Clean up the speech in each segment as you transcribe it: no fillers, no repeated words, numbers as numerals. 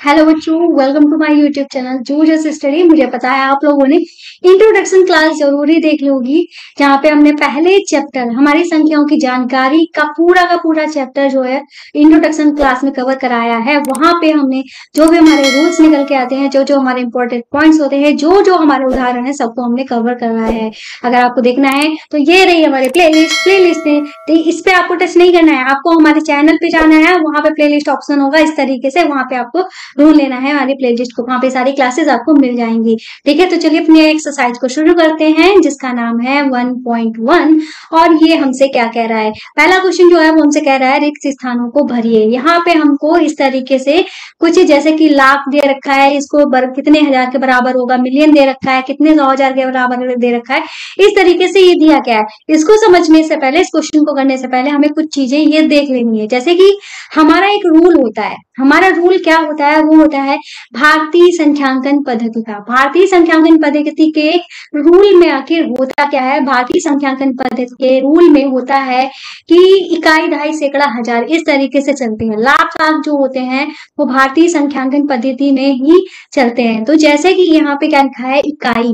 Hello बच्चों, welcome to my YouTube channel जू just study. मुझे पता है आप लोगों ने इंट्रोडक्शन क्लास जरूरी देख ली होगी, जहाँ पे हमने पहले चैप्टर हमारी संख्याओं की जानकारी का पूरा चैप्टर जो है इंट्रोडक्शन क्लास में कवर कराया है। वहां पे हमने जो भी हमारे रूल्स निकल के आते हैं, जो जो हमारे इंपॉर्टेंट पॉइंट्स होते हैं, जो जो हमारे उदाहरण है, सबको हमने कवर कराया है। अगर आपको देखना है तो ये रही हमारी प्लेलिस्ट है। तो इस पे आपको टच नहीं करना है, आपको हमारे चैनल पे जाना है, वहां पे प्लेलिस्ट ऑप्शन होगा इस तरीके से, वहां पे आपको ढूंढ लेना है हमारी प्लेलिस्ट को, वहां पे सारी क्लासेस आपको मिल जाएंगी। ठीक है, तो चलिए अपनी एक्सरसाइज को शुरू करते हैं, जिसका नाम है 1.1। और ये हमसे क्या कह रहा है? पहला क्वेश्चन जो है वो हमसे कह रहा है रिक्त स्थानों को भरिए। यहाँ पे हमको इस तरीके से कुछ जैसे कि लाख दे रखा है, इसको कितने हजार के बराबर होगा, मिलियन दे रखा है, कितने 100,000 के बराबर दे रखा है, इस तरीके से ये दिया गया है। इसको समझने से पहले, इस क्वेश्चन को करने से पहले हमें कुछ चीजें ये देख लेनी है। जैसे कि हमारा एक रूल होता है, हमारा रूल क्या होता है? वो होता है भारतीय संख्यांकन पद्धति का। भारतीय संख्यांकन पद्धति के रूल में आखिर होता क्या है? भारतीय संख्यांकन पद्धति के रूल में होता है कि इकाई, दहाई, सैकड़ा, हजार इस तरीके से चलते हैं। लाख लाख जो होते हैं वो भारतीय संख्यांकन पद्धति में ही चलते हैं। तो जैसे कि यहाँ पे क्या लिखा है? इकाई,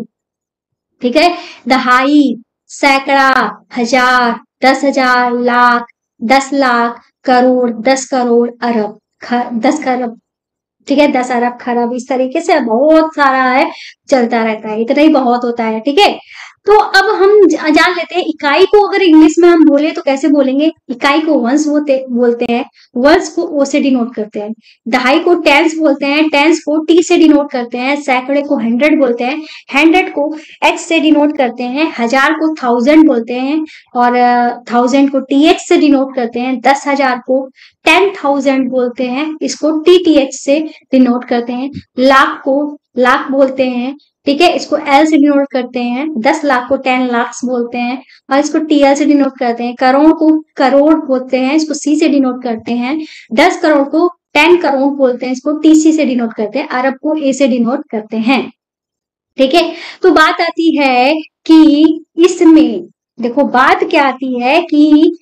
ठीक है, दहाई, सैकड़ा, हजार, 10,000, लाख, 10 लाख, करोड़, 10 करोड़, अरब, 10 खरब, ठीक है, 10 अरब, खरब, इस तरीके से बहुत सारा है, चलता रहता है, इतना ही बहुत होता है। ठीक है, तो अब हम जान लेते हैं इकाई को अगर इंग्लिश में हम बोले तो कैसे बोलेंगे। इकाई को वंस बोलते हैं, वंस को ओ से डिनोट करते हैं। दहाई को टेंस बोलते हैं, टेंस को टी से डिनोट करते हैं। सैकड़े को 100 बोलते हैं, 100 को एच से डिनोट करते हैं। हजार को 1000 बोलते हैं और 1000 को टी एच से डिनोट करते हैं। 10,000 को 10,000 बोलते हैं, इसको टी टी एच से डिनोट करते हैं। लाख को लाख बोलते हैं, ठीक है, इसको एल से डिनोट करते हैं। 10 लाख को 10 लाख बोलते हैं और इसको टीएल से डिनोट करते हैं। करोड़ को करोड़ बोलते हैं, इसको सी से डिनोट करते हैं। 10 करोड़ को 10 करोड़ बोलते हैं, इसको टीसी से डिनोट करते हैं। अरब को ए से डिनोट करते हैं। ठीक है, तो बात आती है कि इसमें देखो बात क्या आती है कि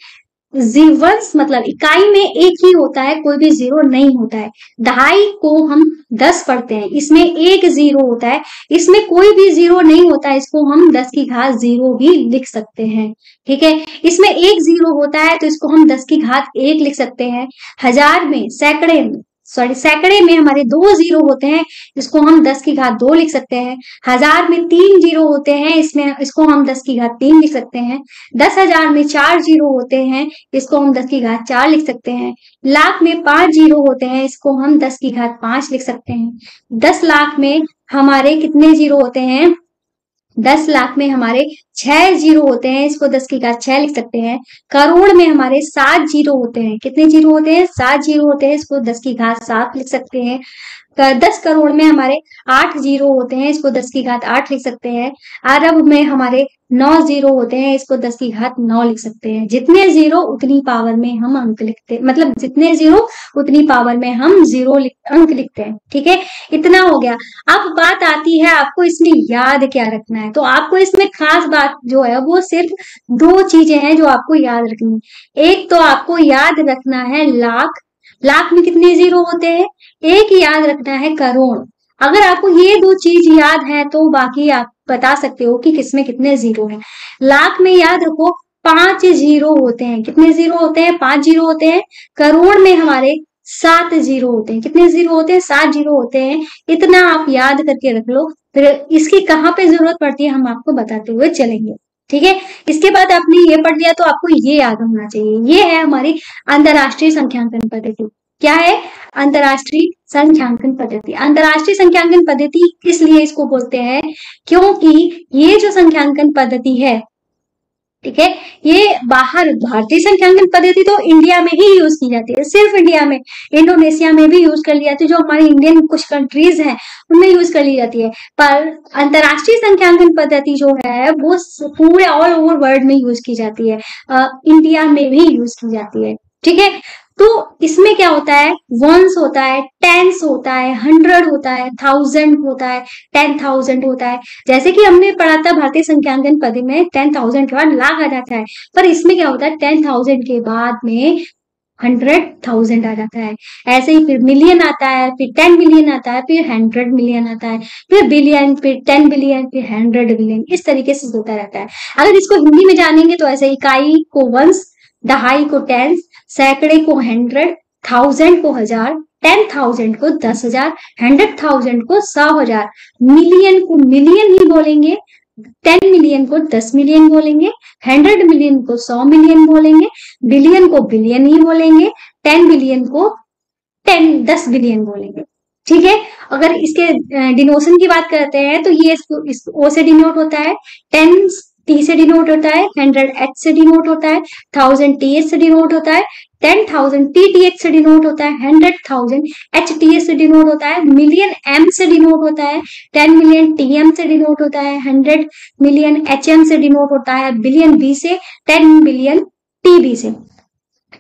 जीवंस मतलब इकाई में एक ही होता है, कोई भी जीरो नहीं होता है। दहाई को हम 10 पढ़ते हैं, इसमें एक जीरो होता है, इसमें कोई भी जीरो नहीं होता है, इसको हम 10 की घात 0 भी लिख सकते हैं। ठीक है, इसमें एक जीरो होता है तो इसको हम 10 की घात 1 लिख सकते हैं। हजार में, सैकड़े में हमारे 2 जीरो होते हैं, इसको हम 10 की घात 2 लिख सकते हैं। हजार में 3 जीरो होते हैं, इसमें इसको हम 10 की घात 3 लिख सकते हैं। 10,000 में 4 जीरो होते हैं, इसको हम 10 की घात 4 लिख सकते हैं। लाख में 5 जीरो होते हैं, इसको हम 10 की घात 5 लिख सकते हैं। 10 लाख में हमारे कितने जीरो होते हैं? 10 लाख में हमारे 6 जीरो होते हैं, इसको 10 की घात 6 लिख सकते हैं। करोड़ में हमारे 7 जीरो होते हैं, कितने जीरो होते हैं? 7 जीरो होते हैं, इसको 10 की घात 7 लिख सकते हैं। 10 करोड़ में हमारे 8 जीरो होते हैं, इसको 10 की घात 8 लिख सकते हैं। अरब में हमारे 9 जीरो होते हैं, इसको 10 की घात 9 लिख सकते हैं। जितने जीरो उतनी पावर में हम अंक लिखते हैं, मतलब जितने जीरो उतनी पावर में हम अंक लिखते हैं। ठीक है, इतना हो गया। अब बात आती है आपको इसमें याद क्या रखना है। तो आपको इसमें खास बात जो है वो सिर्फ 2 चीजें हैं जो आपको याद रखनी है। एक तो आपको याद रखना है लाख, लाख में कितने जीरो होते हैं। एक याद रखना है करोड़। अगर आपको ये 2 चीज याद है तो बाकी आप बता सकते हो कि किसमें कितने जीरो हैं। लाख में याद रखो 5 जीरो होते हैं, कितने जीरो होते हैं? 5 जीरो होते हैं। करोड़ में हमारे 7 जीरो होते हैं, कितने जीरो होते हैं? 7 जीरो होते हैं। इतना आप याद करके रख लो, फिर इसकी कहाँ पे जरूरत पड़ती है हम आपको बताते हुए चलेंगे। ठीक है, इसके बाद आपने ये पढ़ लिया तो आपको ये याद होना चाहिए। ये है हमारी अंतरराष्ट्रीय संख्यांकन पद्धति। क्या है? अंतरराष्ट्रीय संख्यांकन पद्धति। अंतरराष्ट्रीय संख्यांकन पद्धति इसलिए इसको बोलते हैं क्योंकि ये जो संख्यांकन पद्धति है, ठीक है, ये बाहर भारतीय संख्यांकन पद्धति तो इंडिया में ही यूज की जाती है, सिर्फ इंडिया में, इंडोनेशिया में भी यूज कर ली जाती है, जो हमारे इंडियन कुछ कंट्रीज हैं उनमें यूज कर ली जाती है। पर अंतरराष्ट्रीय संख्यांकन पद्धति जो है वो पूरे ऑल ओवर वर्ल्ड में यूज की जाती है, इंडिया में भी यूज की जाती है। ठीक है, तो इसमें क्या होता है? वंस होता है, टेंस होता है, 100 होता है, 1000 होता है, 10,000 होता है। जैसे कि हमने पढ़ा था भारतीय संख्यांकन पद्धति में 10,000 के बाद लाख आ जाता है, पर इसमें क्या होता है? 10,000 के बाद में 100,000 आ जाता है। ऐसे ही फिर मिलियन आता है, फिर 10 मिलियन आता है, फिर 100 मिलियन आता है, फिर बिलियन, फिर 10 बिलियन, फिर 100 बिलियन, इस तरीके से होता रहता है। अगर इसको हिंदी में जानेंगे तो ऐसे इकाई को वंस, दहाई को टेंस, सैकड़े को 100, 1000 को 1000, 10,000 को 10,000, 100,000 को 100,000, मिलियन को मिलियन ही बोलेंगे, 10 मिलियन को 10 मिलियन बोलेंगे, 100 मिलियन को 100 मिलियन बोलेंगे, बिलियन को बिलियन ही बोलेंगे, 10 बिलियन को 10 बिलियन बोलेंगे। ठीक है। अगर इसके डिनोशन की बात करते हैं तो ये ओ से डिनोट होता है, 10 टी से डिनोट होता है, 100 एच से डिनोट होता है, 1000 टी एच से डिनोट होता है, 10,000 टी टी एच से डिनोट होता है, 100,000 एच टी एच से डिनोट होता है, मिलियन एम से डिनोट होता है, 10 मिलियन टी एम से डिनोट होता है, 100 मिलियन एच एम से डिनोट होता है, बिलियन बी से, 10 बिलियन टी बी से।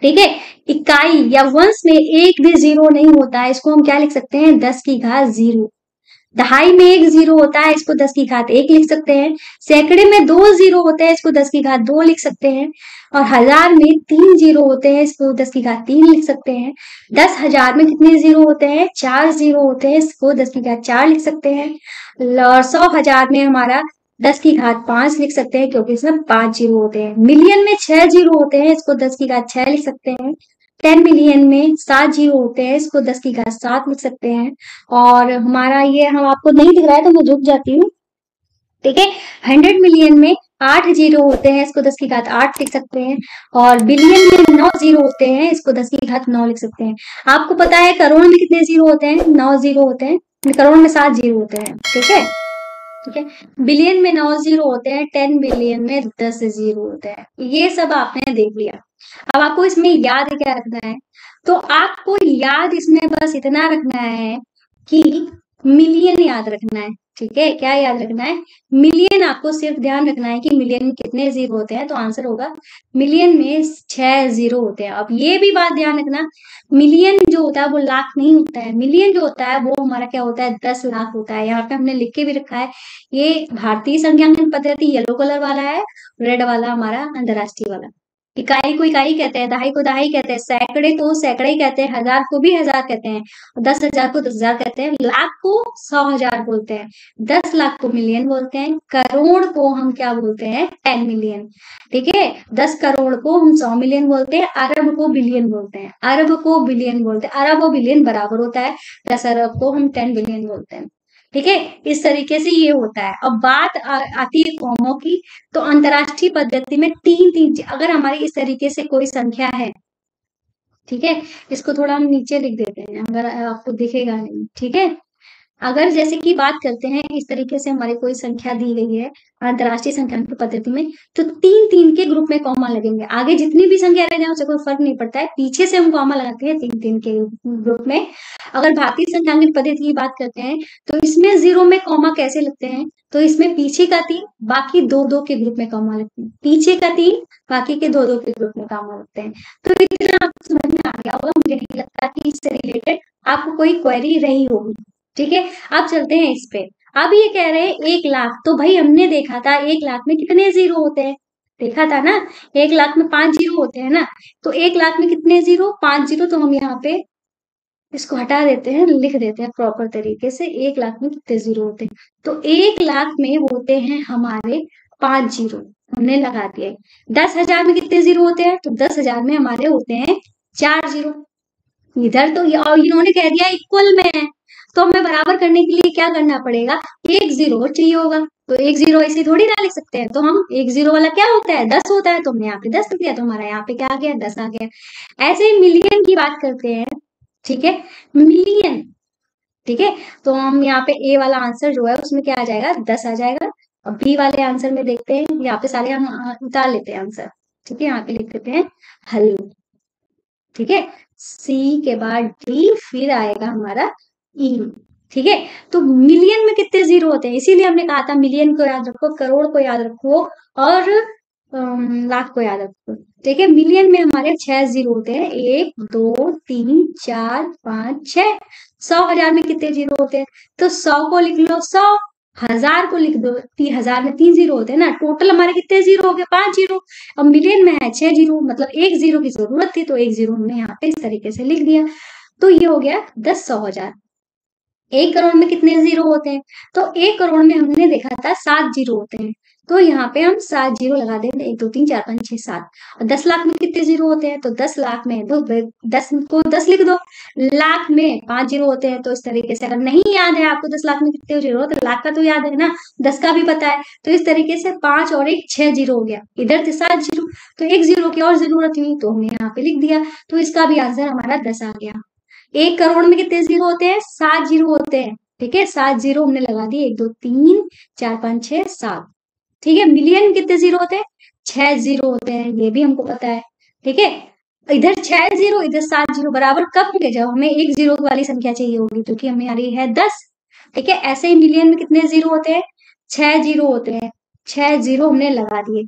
ठीक है। इकाई या वंश में एक भी जीरो नहीं होता है, इसको हम क्या लिख सकते हैं, 10 की घात 0। दहाई में एक जीरो होता है, इसको 10 की घात 1 लिख सकते हैं। सैकड़े में 2 जीरो होते हैं, इसको 10 की घात 2 लिख सकते हैं। और 1000 में 3 जीरो होते हैं, इसको 10 की घात 3 लिख सकते हैं। 10,000 में कितने जीरो होते हैं, 4 जीरो होते हैं, इसको 10 की घात 4 लिख सकते हैं। और 100,000 में हमारा 10 की घात 5 लिख सकते हैं, क्योंकि इसमें 5 जीरो होते हैं। मिलियन में 6 जीरो होते हैं, इसको 10 की घात 6 लिख सकते हैं। 10 मिलियन में 7 जीरो होते हैं, इसको 10 की घात 7 लिख सकते हैं। और हमारा ये हम आपको नहीं दिख रहा है तो मैं रुक जाती हूँ। ठीक है। 100 मिलियन में 8 जीरो होते हैं, इसको 10 की घात 8 लिख सकते हैं। और बिलियन में 9 जीरो होते हैं, इसको 10 की घात 9 लिख सकते हैं। आपको पता है करोड़ में कितने जीरो होते हैं, 9 जीरो होते हैं, करोड़ में 7 जीरो होते हैं। ठीक है। ठीक है। बिलियन में 9 जीरो होते हैं, 10 बिलियन में 10 जीरो होते हैं। ये सब आपने देख लिया। अब आपको इसमें याद क्या रखना है, तो आपको याद इसमें बस इतना रखना है कि मिलियन याद रखना है। ठीक है। क्या याद रखना है, मिलियन। आपको सिर्फ ध्यान रखना है कि मिलियन में कितने जीरो होते हैं, तो आंसर होगा मिलियन में 6 जीरो होते हैं। अब ये भी बात ध्यान रखना, मिलियन जो होता है वो लाख नहीं होता है, मिलियन जो होता है वो हमारा क्या होता है, 10 लाख होता है। यहाँ पे हमने लिख के भी रखा है, ये भारतीय संख्यांकन पद्धति येलो कलर वाला है, रेड वाला हमारा अंतरराष्ट्रीय वाला। इकाई को इकाई कहते हैं, दहाई को दहाई कहते हैं, सैकड़े को सैकड़े कहते हैं, 1000 को भी 1000 कहते हैं, 10,000 को 10,000 कहते हैं, लाख को 100,000 बोलते हैं, 10 लाख को मिलियन बोलते हैं, करोड़ को हम क्या बोलते हैं, 10 मिलियन। ठीक है। 10 करोड़ को हम 100 मिलियन बोलते हैं, अरब को बिलियन बोलते हैं, अरब को बिलियन बोलते हैं, अरब और बिलियन बराबर होता है, 10 अरब को हम 10 बिलियन बोलते हैं। ठीक है। इस तरीके से ये होता है। अब बात आती है कॉमों की, तो अंतरराष्ट्रीय पद्धति में तीन तीन, अगर हमारी इस तरीके से कोई संख्या है, ठीक है, इसको थोड़ा हम नीचे लिख देते हैं, अगर आपको दिखेगा नहीं। ठीक है। अगर जैसे कि बात करते हैं इस तरीके से हमारी कोई संख्या दी गई है अंतरराष्ट्रीय संख्यांकन पद्धति में, तो 3-3 के ग्रुप में कॉमा लगेंगे। आगे जितनी भी संख्या रह जाए उससे कोई फर्क नहीं पड़ता है, पीछे से हम कॉमा लगाते हैं 3-3 के ग्रुप में। अगर भारतीय संख्यांकन पद्धति की बात करते हैं तो इसमें 0 में कॉमा कैसे लगते हैं, तो इसमें पीछे का 3 बाकी 2-2 के ग्रुप में कॉमा लगते हैं, पीछे का 3 बाकी के 2-2 के ग्रुप में कॉमा लगते हैं। तो इतना आपको समझ में आ गया होगा, मुझे नहीं लगता कि इससे रिलेटेड आपको कोई क्वेरी रही होगी। ठीक है। अब चलते हैं इस पे। अब ये कह रहे हैं 1 लाख, तो भाई हमने देखा था 1 लाख में कितने जीरो होते हैं, देखा था ना, 1 लाख में 5 जीरो होते हैं ना, तो 1 लाख में कितने जीरो, 5 जीरो। तो हम यहाँ पे इसको हटा देते हैं, लिख देते हैं प्रॉपर तरीके से, 1 लाख में कितने जीरो होते हैं, तो 1 लाख में होते हैं हमारे 5 जीरो, हमने लगा दिया। 10,000 में कितने जीरो होते हैं, तो 10,000 में हमारे होते हैं 4 जीरो। इधर तो इन्होंने कह दिया इक्वल में है, तो हमें बराबर करने के लिए क्या करना पड़ेगा, एक जीरो और चाहिए होगा, तो एक जीरो ऐसे थोड़ी ना लिख सकते हैं, तो हम एक जीरो वाला क्या होता है, 10 होता है, तो हमने यहाँ पे 10 लिख दिया, तो हमारा यहाँ पे क्या आ गया, 10 आ गया। ऐसे ही मिलियन की बात करते हैं। ठीक है। मिलियन। ठीक है। तो हम यहाँ पे ए वाला आंसर जो है उसमें क्या आ जाएगा, 10 आ जाएगा। अब बी वाले आंसर में देखते हैं, यहाँ पे सारे हम उतार लेते हैं आंसर। ठीक है। यहाँ पे लिख देते हैं हल। ठीक है। सी के बाद डी, फिर आएगा हमारा ई। ठीक है। तो मिलियन में कितने जीरो होते हैं, इसीलिए हमने कहा था मिलियन को याद रखो, करोड़ को याद रखो, और लाख को याद रखो। ठीक है। मिलियन में हमारे 6 जीरो होते हैं, 1 2 3 4 5 6। 100,000 में कितने जीरो होते हैं, तो 100 को लिख लो 100, हजार को लिख दो, 1000 में 3 जीरो होते हैं ना, टोटल हमारे कितने जीरो हो गए, 5 जीरो। अब मिलियन में है 6 जीरो, मतलब 1 जीरो की जरूरत थी, तो 1 जीरो हमने यहाँ पे इस तरीके से लिख दिया। तो ये हो गया 10, 100, 1000। 1 करोड़ में कितने जीरो होते हैं, तो 1 करोड़ में हमने देखा था 7 जीरो होते हैं, तो यहाँ पे हम 7 जीरो लगा देंगे, 1 2 3 4 5 6 7। और 10 लाख में कितने जीरो होते हैं, तो 10 लाख में दो 10 को 10 लिख दो, लाख में 5 जीरो होते हैं। तो इस तरीके से, अगर नहीं याद है आपको 10 लाख में कितने जीरो होते हैं, तो लाख का तो याद है ना, 10 का भी पता है, तो इस तरीके से 5 और 1 6 जीरो हो गया, इधर थे 7 जीरो, तो 1 जीरो की और जरूरत हुई, तो हमने यहाँ पे लिख दिया, तो इसका भी आंसर हमारा 10 आ गया। 1 करोड़ में कितने जीरो होते हैं, 7 जीरो होते हैं, ठीक है, 7 जीरो हमने लगा दिए, 1 2 3 4 5 6 7। ठीक है, मिलियन में कितने जीरो होते हैं, 6 जीरो होते हैं, ये भी हमको पता है। ठीक है, इधर 6 जीरो, इधर 7 जीरो, बराबर कब होंगे, जब हमें 1 जीरो वाली संख्या चाहिए होगी, क्योंकि हमें आ रही है 10। ठीक है, ऐसे ही मिलियन में कितने जीरो होते हैं, 6 जीरो होते हैं, 6 जीरो हमने लगा दिए।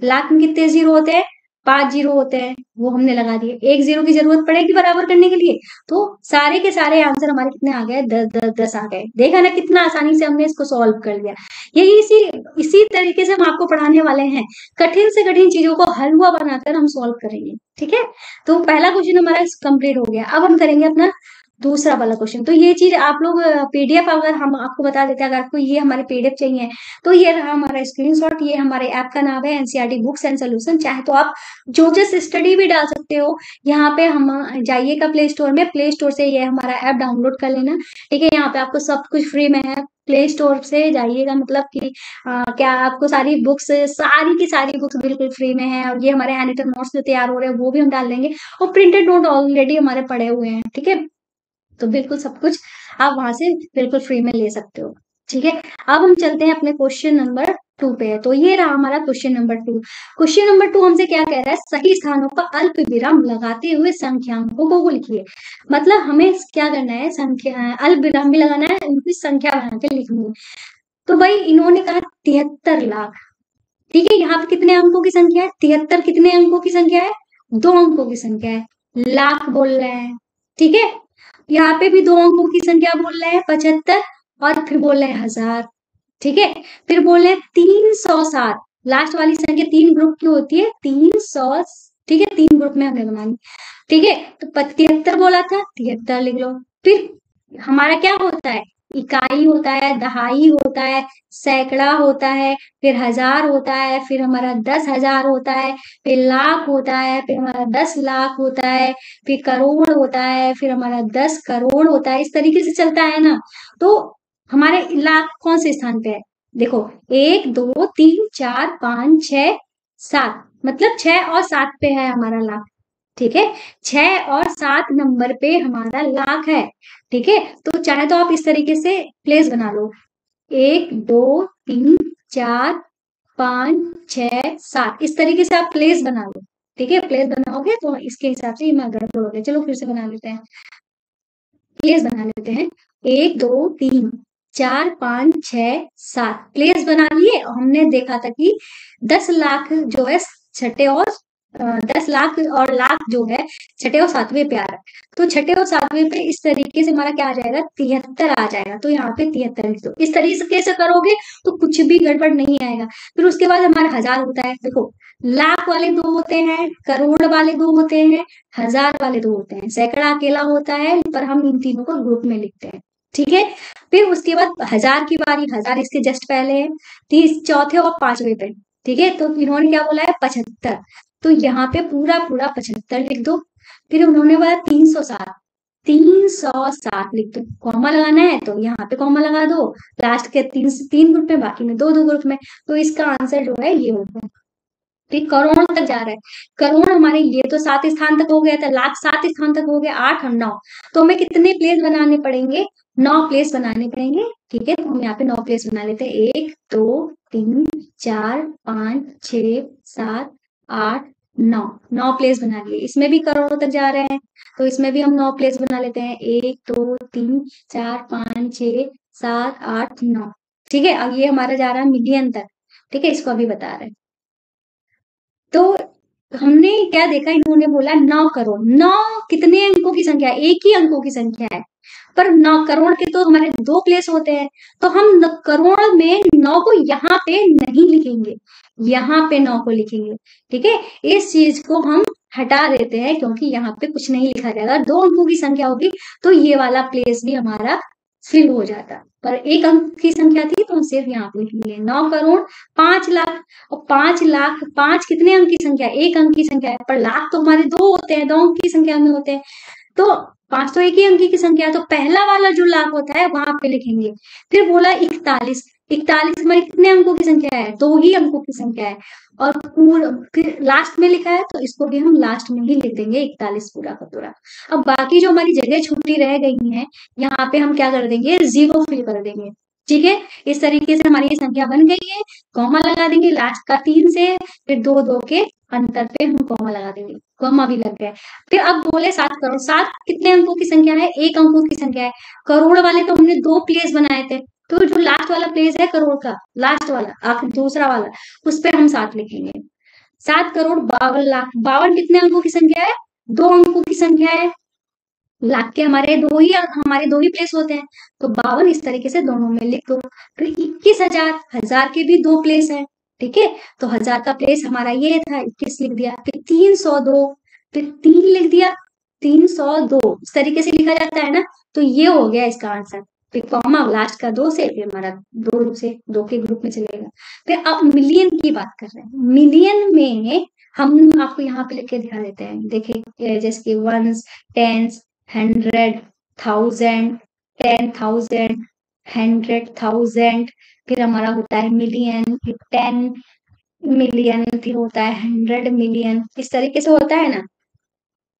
लाख में कितने जीरो होते हैं, 5 जीरो होते हैं, वो हमने लगा दिए। 1 जीरो की जरूरत पड़ेगी बराबर करने के लिए, तो सारे के सारे आंसर हमारे कितने आ गए, 10 10 10 आ गए। देखा ना कितना आसानी से हमने इसको सॉल्व कर लिया। यही इसी इसी तरीके से हम आपको पढ़ाने वाले हैं, कठिन से कठिन चीजों को हलवा बनाकर हम सॉल्व करेंगे। ठीक है, तो पहला क्वेश्चन हमारा कंप्लीट हो गया। अब हम करेंगे अपना दूसरा वाला क्वेश्चन। तो ये चीज आप लोग पीडीएफ, अगर हम आपको बता देते हैं, अगर आपको ये हमारे पीडीएफ चाहिए, तो ये रहा हमारा स्क्रीनशॉट। ये हमारे ऐप का नाम है एनसीईआरटी बुक्स एंड सॉल्यूशन। चाहे तो आप जोजस स्टडी भी डाल सकते हो। यहाँ पे हम जाइएगा प्ले स्टोर में, प्ले स्टोर से ये हमारा ऐप डाउनलोड कर लेना। ठीक है, यहाँ पे आपको सब कुछ फ्री में है, प्ले स्टोर से जाइएगा, मतलब कि क्या आपको सारी बुक्स, सारी की सारी बुक्स बिल्कुल फ्री में है। और ये हमारे एडिटर नोट्स जो तैयार हो रहे हैं वो भी हम डाल देंगे, और प्रिंटेड नोट ऑलरेडी हमारे पड़े हुए हैं। ठीक है, तो बिल्कुल सब कुछ आप वहां से बिल्कुल फ्री में ले सकते हो। ठीक है, अब हम चलते हैं अपने क्वेश्चन नंबर 2 पे। तो ये रहा हमारा क्वेश्चन नंबर 2। क्वेश्चन नंबर 2 हमसे क्या कह रहा है, सही स्थानों पर अल्प विराम लगाते हुए संख्याओं को लिखिए। मतलब हमें क्या करना है, संख्या अल्प विराम भी लगाना है, उनकी संख्या बना के लिखनी है। तो भाई इन्होंने कहा 73 लाख। ठीक है, यहाँ पे कितने अंकों की संख्या है, 73 कितने अंकों की संख्या है, 2 अंकों की संख्या है, लाख बोल रहे हैं। ठीक है, यहाँ पे भी 2 अंकों की संख्या बोल रहे हैं 75, और फिर बोल रहे हैं 1000। ठीक है, फिर बोल रहे हैं 307, लास्ट वाली संख्या 3 ग्रुप की होती है, 300। ठीक है, 3 ग्रुप में हमने बनानी। ठीक है, तो 73 बोला था, 73 लिख लो। फिर हमारा क्या होता है, इकाई होता है, दहाई होता है, सैकड़ा होता है, फिर 1000 होता है, फिर हमारा 10,000 होता है, फिर लाख होता है, फिर हमारा 10 लाख होता है, फिर करोड़ होता है, फिर हमारा 10 करोड़ होता है। इस तरीके से चलता है ना। तो हमारे लाख कौन से स्थान पे है, देखो 1 2 3 4 5 6 7, मतलब 6 और 7 पे है हमारा लाख। ठीक है, 6 और 7 नंबर पे हमारा लाख है। ठीक है, तो चाहे तो आप इस तरीके से प्लेस बना लो, 1 2 3 4 5 6 7, इस तरीके से आप प्लेस बना लो। ठीक है, प्लेस बनाओगे तो इसके हिसाब से मैं गड़बड़ हो गया, चलो फिर से बना लेते हैं, प्लेस बना लेते हैं। 1 2 3 4 5 6 7 प्लेस बना लिए। और हमने देखा था कि 10 लाख जो है छठे और 10 लाख और लाख जो है छठे और सातवें पे आ रहा है। तो छठे और सातवें पे इस तरीके से हमारा क्या आ जाएगा, 73 आ जाएगा। तो यहाँ पे 73 लिख दो। इस तरीके से करोगे तो कुछ भी गड़बड़ नहीं आएगा। फिर उसके बाद हमारा 1000 होता है, देखो लाख वाले 2 होते हैं, करोड़ वाले 2 होते हैं, 1000 वाले 2 होते हैं, सैकड़ा अकेला होता है, पर हम इन तीनों को ग्रुप में लिखते हैं। ठीक है, फिर उसके बाद 1000 की बारी, 1000 इसके जस्ट पहले है, 30 चौथे और 5वें पे। ठीक है, तो इन्होंने क्या बोला है, 75, तो यहाँ पे पूरा पूरा 75 लिख दो। फिर उन्होंने बोला 307, 307 लिख दो। कॉमा लगाना है तो यहाँ पे कॉमा लगा दो, लास्ट के 3 ग्रुप में, बाकी में 2 ग्रुप में। तो इसका आंसर जो है ये होगा। फिर करोड़ तक जा रहा है, करोड़ हमारे ये तो 7 स्थान तक हो गया था, लाख 7 स्थान तक हो गया, 8 और 9, तो हमें कितने प्लेस बनाने पड़ेंगे, 9 प्लेस बनाने पड़ेंगे। ठीक है, तो हम यहाँ पे 9 प्लेस बना लेते हैं, 1 2 3 4 5 6 7 8 9, 9 प्लेस बना लिए। इसमें भी करोड़ों तक जा रहे हैं, तो इसमें भी हम 9 प्लेस बना लेते हैं, 1 2 3 4 5 6 7 8 9। ठीक है, अब ये हमारा जा रहा है मिलियन तक। ठीक है, इसको अभी बता रहे हैं। तो हमने क्या देखा, इन्होंने बोला 9 करोड़। 9 कितने अंकों की संख्या है, एक ही अंकों की संख्या है। पर 9 करोड़ के तो हमारे 2 प्लेस होते हैं, तो हम करोड़ में 9 को यहाँ पे नहीं लिखेंगे, यहाँ पे 9 को लिखेंगे। ठीक है, इस चीज को हम हटा देते हैं क्योंकि यहाँ पे कुछ नहीं लिखा जाएगा। 2 अंकों की संख्या होगी तो ये वाला प्लेस भी हमारा फिल हो जाता, पर 1 अंक की संख्या थी तो हम सिर्फ यहाँ पे लिखेंगे 9 करोड़ 5 लाख। और 5 लाख, 5 कितने अंक की संख्या है? 1 अंक की संख्या है, पर लाख तो हमारे 2 होते हैं, 2 अंक की संख्या में होते हैं, तो 5 तो एक ही अंक की संख्या है, तो पहला वाला जो लाख होता है वहां पे लिखेंगे। फिर बोला 41, 41 हमारी कितने अंकों की संख्या है? 2 ही अंकों की संख्या है, और फिर लास्ट में लिखा है तो इसको भी हम लास्ट में ही लिख देंगे 41 पूरा का पूरा। अब बाकी जो हमारी जगह छुट्टी रह गई है, यहाँ पे हम क्या कर देंगे? 0 फिल कर देंगे। ठीक है, इस तरीके से हमारी ये संख्या बन गई है। कॉमा लगा देंगे लास्ट का 3 से, फिर 2 के अंतर पे हम कॉमा लगा देंगे, कॉमा भी लग गया। फिर अब बोले 7 करोड़, 7 कितने अंकों की संख्या है? 1 अंकों की संख्या है। करोड़ वाले तो हमने 2 प्लेस बनाए थे, तो जो लास्ट वाला प्लेस है करोड़ का, लास्ट वाला आखिर दूसरा वाला, उस पे हम 7 लिखेंगे। 7 करोड़ 52 लाख। 52 कितने अंकों की संख्या है? 2 अंकों की संख्या है। लाख के हमारे 2 ही प्लेस होते हैं, तो 52 इस तरीके से दोनों में लिख दो। फिर 21,000, 1000 के भी 2 प्लेस है। ठीक है, तो 1000 का प्लेस हमारा ये था, 21 लिख दिया। फिर 302, फिर 3 लिख दिया, 302 इस तरीके से लिखा जाता है ना, तो ये हो गया इसका आंसर। फिर कॉमा लास्ट का 2 से, फिर हमारा 2 से 2 के ग्रुप में चलेगा। फिर अब मिलियन की बात कर रहे हैं। मिलियन में हम आपको यहाँ पे लिख के दिखा देते हैं, देखिए जैसे कि वंस, टेंस, 100, 1000, 10,000, 100,000, फिर हमारा होता है मिलियन, फिर 10 मिलियन, फिर होता है 100 मिलियन, इस तरीके से होता है ना।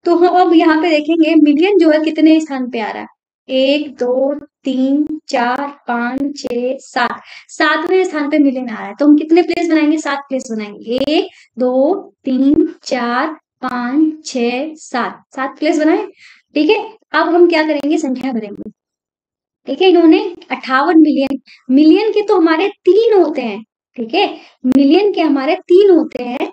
तो हम अब यहाँ पे देखेंगे मिलियन जो है कितने स्थान पे आ रहा है? 1, 2, 3, 4, 5, 6, 7, 7वें स्थान पे मिलियन आ रहा है, तो हम कितने प्लेस बनाएंगे? 7 प्लेस बनाएंगे। 1, 2, 3, 4, 5, 6, 7, 7 प्लेस बनाए। ठीक है, अब हम क्या करेंगे? संख्या भरेंगे। ठीक है, इन्होंने 58 मिलियन, मिलियन के तो हमारे 3 होते हैं। ठीक है, मिलियन के हमारे 3 होते हैं,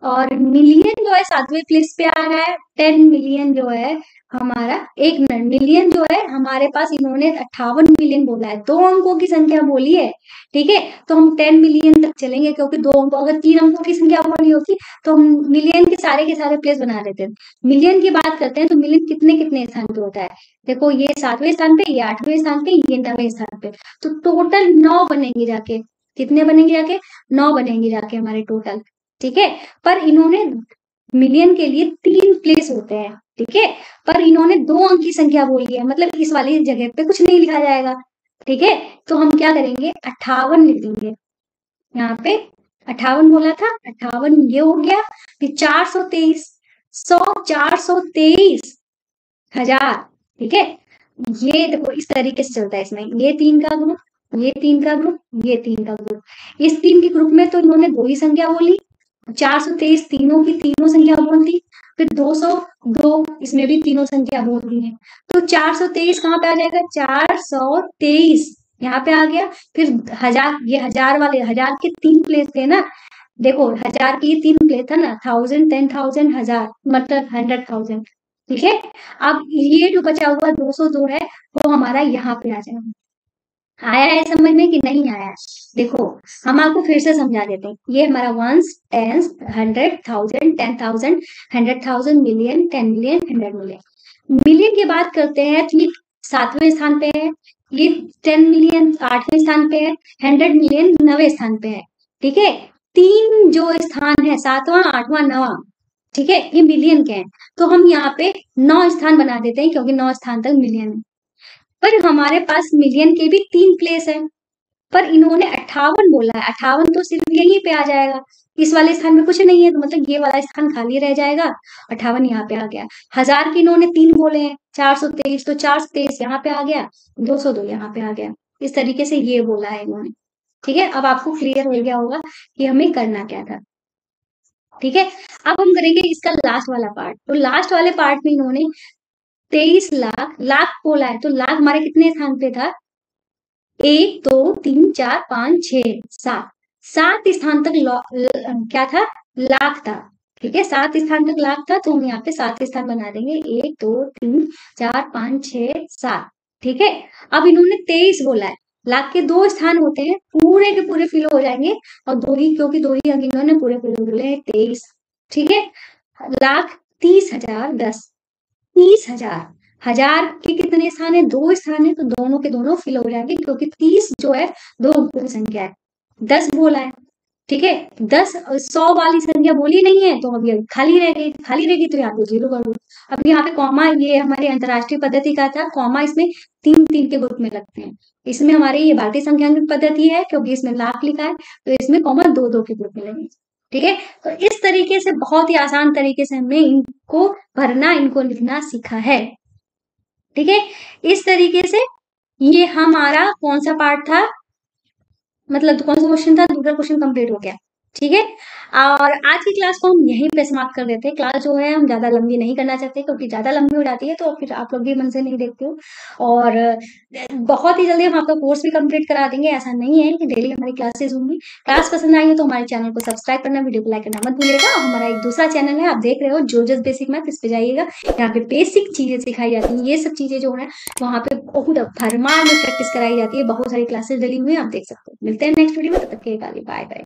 और मिलियन जो है 7वें प्लेस पे आ रहा है। 10 मिलियन जो है हमारा, 1 मिनट, मिलियन जो है हमारे पास, इन्होंने 58 मिलियन बोला है, 2 अंकों की संख्या बोली है। ठीक है, तो हम 10 मिलियन तक चलेंगे, क्योंकि 2 अंक, अगर 3 अंकों की संख्या बोली होती तो हम मिलियन के सारे प्लेस बना देते हैं। मिलियन की बात करते हैं तो मिलियन कितने कितने स्थान पे होता है? देखो, ये 7वें स्थान पे, ये 8वें स्थान पे, ये 9वें स्थान पे, तो टोटल 9 बनेंगे जाके। कितने बनेंगे जाके? 9 बनेंगे जाके हमारे टोटल। ठीक है, पर इन्होंने मिलियन के लिए 3 प्लेस होते हैं। ठीक है, पर इन्होंने 2 अंक की संख्या बोली है, मतलब इस वाली जगह पे कुछ नहीं लिखा जाएगा। ठीक है, तो हम क्या करेंगे? 58 लिख देंगे। यहाँ पे 58 बोला था, 58 ये हो गया। फिर 423, 423 हजार। ठीक है, ये देखो इस तरीके से चलता है इसमें, ये 3 का ग्रुप, ये 3 का ग्रुप, ये 3 का ग्रुप। इस 3 के ग्रुप में तो इन्होंने 2 ही संख्या बोली, 423 तीनों की तीनों संख्या बोल दी। फिर 202, इसमें भी तीनों संख्या बोल दी है, तो 423 कहाँ पे आ जाएगा? 423 यहाँ पे आ गया। फिर 1000, ये 1000 वाले, 1000 के 3 प्लेस थे ना, देखो 1000 के ये 3 प्लेस था ना, 1000, 10,000, 1000, मतलब 100,000। ठीक है, अब ये जो बचा हुआ 202 है वो हमारा यहाँ पे आ जाएगा। आया है समझ में कि नहीं आया? देखो, हम आपको फिर से समझा देते हैं। ये हमारा ones, tens, 100,000, 10,000, 100,000, million, 10 million, 100 million. Million की बात करते हैं तो ये 7वें स्थान पे है, ये 10 मिलियन 8वें स्थान पे है, 100 मिलियन 9वें स्थान पे है। ठीक है, 3 जो स्थान है, 7वां, 8वां, 9वां, ठीक है, ये मिलियन के हैं, तो हम यहाँ पे 9 स्थान बना देते हैं, क्योंकि 9 स्थान तक मिलियन है। पर हमारे पास मिलियन के भी 3 प्लेस है, पर इन्होंने 58 बोला है, 58 तो सिर्फ यहीं पे आ जाएगा, इस वाले स्थान में कुछ नहीं है, तो मतलब ये वाला स्थान खाली रह जाएगा। 58 यहाँ पे आ गया। 1000 के इन्होंने 3 बोले हैं, 423, तो 423 यहाँ पे आ गया, 202 यहाँ पे आ गया। इस तरीके से ये बोला है इन्होंने। ठीक है, अब आपको क्लियर हो गया होगा कि हमें करना क्या था। ठीक है, अब हम करेंगे इसका लास्ट वाला पार्ट। तो लास्ट वाले पार्ट में इन्होंने 23 लाख, लाख बोला है, तो लाख हमारे कितने स्थान पे था? 1, 2, 3, 4, 5, 6, 7, 7 स्थान तक क्या था? लाख था। ठीक है, 7 स्थान तक लाख था, तो हम यहाँ पे 7 स्थान बना देंगे। 1, 2, 3, 4, 5, 6, 7, ठीक है। अब इन्होंने 23 बोला है, लाख के 2 स्थान होते हैं, पूरे के पूरे फिल हो जाएंगे, और 2 ही, क्योंकि 2 ही अंक इन्होंने पूरे पूरे बोले हैं 23। ठीक है। लाख 30,000 10, 30,000, हजार के कितने स्थान है? 2 स्थान है, तो दोनों के दोनों फिल हो जाएंगे, क्योंकि 30 जो है 2 अंकों की संख्या है। 10 बोला है, ठीक है। 10 100 वाली संख्या बोली नहीं है, तो अब ये खाली रह गई, खाली रहेगी तो यहाँ पे 0 कर दो। अब यहाँ पे कॉमा, ये हमारी अंतरराष्ट्रीय पद्धति का था, कॉमा इसमें 3-3 के ग्रुप में लगते हैं। इसमें हमारी ये भारतीय संख्यांकित पद्धति है, क्योंकि इसमें लाख लिखा है, तो इसमें कॉमा 2-2 के ग्रुप में लगेंगे। ठीक है। तो इस तरीके से बहुत ही आसान तरीके से हमने इनको भरना, इनको लिखना सीखा है। ठीक है। इस तरीके से ये हमारा कौन सा पार्ट था, मतलब कौन सा क्वेश्चन था, दूसरा क्वेश्चन कंप्लीट हो गया। ठीक है। और आज की क्लास को हम यहीं पे समाप्त कर देते हैं। क्लास जो है हम ज्यादा लंबी नहीं करना चाहते, क्योंकि ज्यादा लंबी हो जाती है तो फिर आप लोग भी मन से नहीं देखते हो। और बहुत ही जल्दी हम आपका कोर्स भी कंप्लीट करा देंगे। ऐसा नहीं है कि डेली हमारी क्लासेस होंगी। क्लास पसंद आई है तो हमारे चैनल को सब्सक्राइब करना, वीडियो को लाइक करना मत भूलिएगा। और हमारा एक दूसरा चैनल है, आप देख रहे हो, जोजस बेसिक मैथ, इस पे जाइएगा। यहाँ पे बेसिक चीजें सिखाई जाती है। ये सब चीजें जो है वहाँ पे बहुत भरमार में प्रैक्टिस कराई जाती है। बहुत सारी क्लासेस डली हुई है, आप देख सकते हो। मिलते हैं नेक्स्ट वीडियो में, तब तक के लिए बाय बाय।